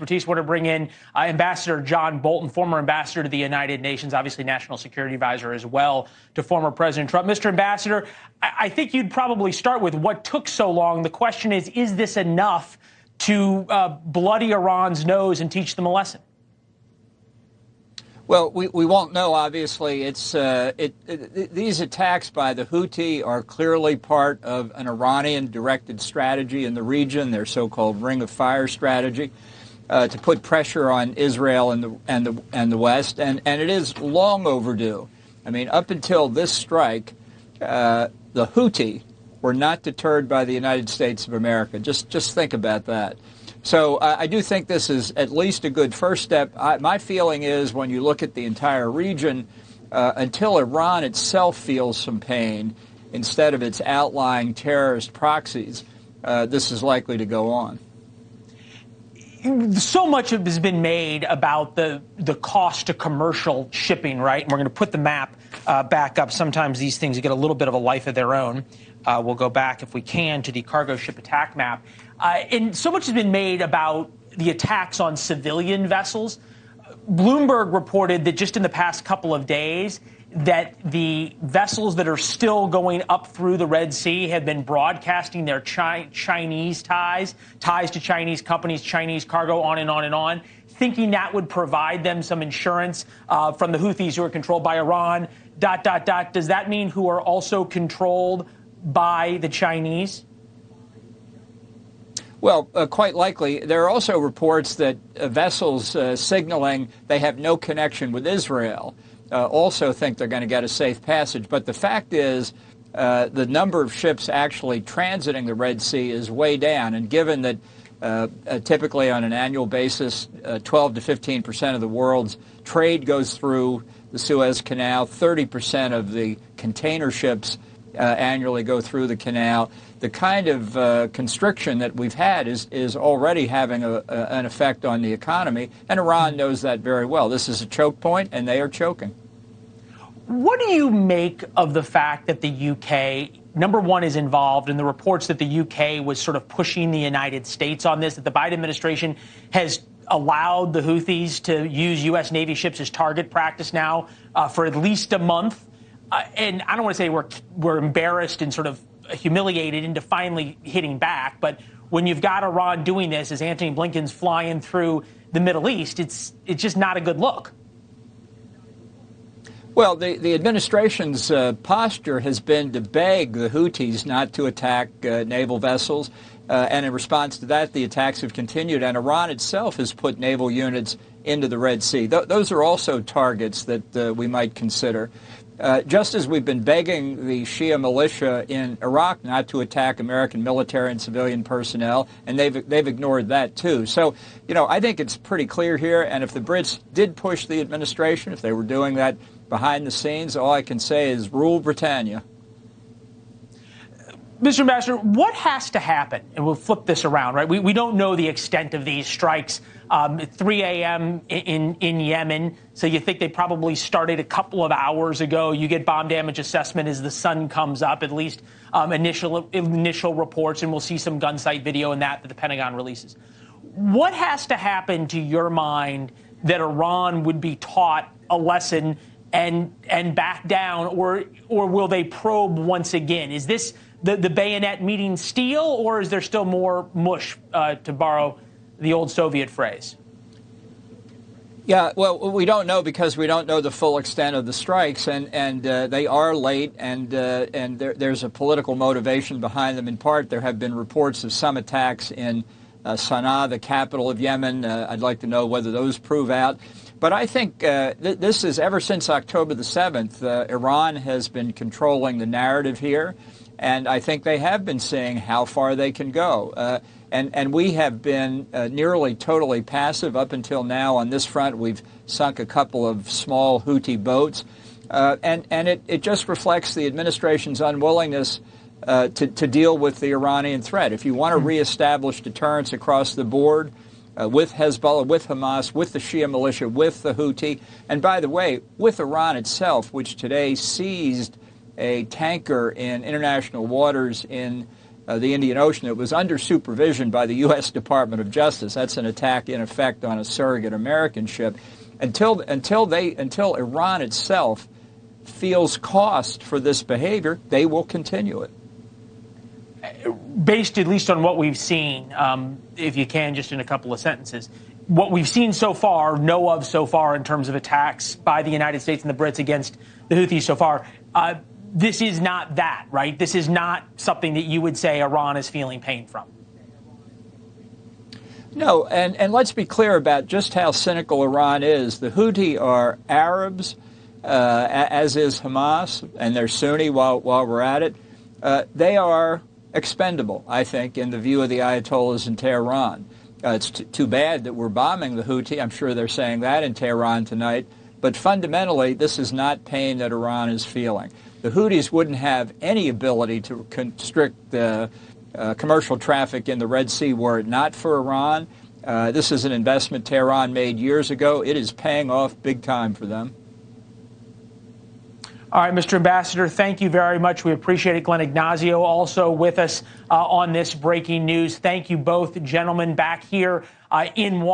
expertise. Want to bring in Ambassador John Bolton, former ambassador to the United Nations, obviously national security advisor as well to former President Trump. Mr. Ambassador, I think you'd probably start with what took so long. The question is this enough to bloody Iran's nose and teach them a lesson? Well, we won't know, obviously. These attacks by the Houthi are clearly part of an Iranian-directed strategy in the region, their so-called Ring of Fire strategy, to put pressure on Israel and the West, and it is long overdue. I mean, up until this strike, the Houthi were not deterred by the United States of America. Just think about that. So I do think this is at least a good first step. My feeling is when you look at the entire region, until Iran itself feels some pain, instead of its outlying terrorist proxies, this is likely to go on. So much has been made about the cost to commercial shipping, right? And we're going to put the map back up. Sometimes these things get a little bit of a life of their own. We'll go back, if we can, to the cargo ship attack map. And so much has been made about the attacks on civilian vessels. Bloomberg reported that just in the past couple of days that the vessels that are still going up through the Red Sea have been broadcasting their Chinese ties to Chinese companies, Chinese cargo, on and on and on, thinking that would provide them some insurance from the Houthis, who are controlled by Iran, ... Does that mean who are also controlled by the Chinese? Well, quite likely. There are also reports that vessels signaling they have no connection with Israel also think they're going to get a safe passage. But the fact is the number of ships actually transiting the Red Sea is way down. And given that typically on an annual basis, 12 to 15% of the world's trade goes through the Suez Canal, 30% of the container ships annually go through the canal. The kind of constriction that we've had is already having an effect on the economy, and Iran knows that very well. This is a choke point, and they are choking. What do you make of the fact that the UK, number one, is involved in the reports that the UK was sort of pushing the United States on this, that the Biden administration has allowed the Houthis to use U.S. Navy ships as target practice now for at least a month? And I don't want to say we're embarrassed and sort of humiliated into finally hitting back, but when you've got Iran doing this as Antony Blinken's flying through the Middle East, it's just not a good look. Well, the administration's posture has been to beg the Houthis not to attack naval vessels, and in response to that, the attacks have continued, and Iran itself has put naval units into the Red Sea. Those are also targets that we might consider. Just as we've been begging the Shia militia in Iraq not to attack American military and civilian personnel, and they've ignored that too. So, I think it's pretty clear here, and if the Brits did push the administration, if they were doing that behind the scenes, all I can say is rule Britannia. Mr. Ambassador, what has to happen? And we'll flip this around, right? We don't know the extent of these strikes. At 3 a.m. in Yemen, so you think they probably started a couple of hours ago. You get bomb damage assessment as the sun comes up, at least initial reports, and we'll see some gun site video in that the Pentagon releases. What has to happen, to your mind, that Iran would be taught a lesson and back down, or will they probe once again? Is this the bayonet meeting steel, or is there still more mush, to borrow the old Soviet phrase? Yeah, well, we don't know because we don't know the full extent of the strikes, and they are late, and there's a political motivation behind them. In part, there have been reports of some attacks in Sana'a, the capital of Yemen. I'd like to know whether those prove out. But I think this is, ever since October the 7th, Iran has been controlling the narrative here, and I think they have been seeing how far they can go. And we have been nearly totally passive up until now on this front. We've sunk a couple of small Houthi boats. And it just reflects the administration's unwillingness to deal with the Iranian threat. If you want to reestablish deterrence across the board with Hezbollah, with Hamas, with the Shia militia, with the Houthi, and by the way, with Iran itself, which today seized a tanker in international waters in the Indian Ocean. It was under supervision by the U.S. Department of Justice. That's an attack, in effect, on a surrogate American ship. Until Iran itself feels cost for this behavior, they will continue it. Based at least on what we've seen, if you can, just in a couple of sentences, what we've seen so far, know of so far in terms of attacks by the United States and the Brits against the Houthis so far, this is not that, right? This is not something that you would say Iran is feeling pain from. No, and let's be clear about just how cynical Iran is. The Houthi are Arabs, as is Hamas, and they're Sunni while we're at it. They are expendable, I think, in the view of the Ayatollahs in Tehran. It's too bad that we're bombing the Houthi. I'm sure they're saying that in Tehran tonight. But fundamentally, this is not pain that Iran is feeling. The Houthis wouldn't have any ability to constrict commercial traffic in the Red Sea were it not for Iran. This is an investment Tehran made years ago. It is paying off big time for them. All right, Mr. Ambassador, thank you very much. We appreciate it. Glenn Ignazio also with us on this breaking news. Thank you both, gentlemen, back here in Washington.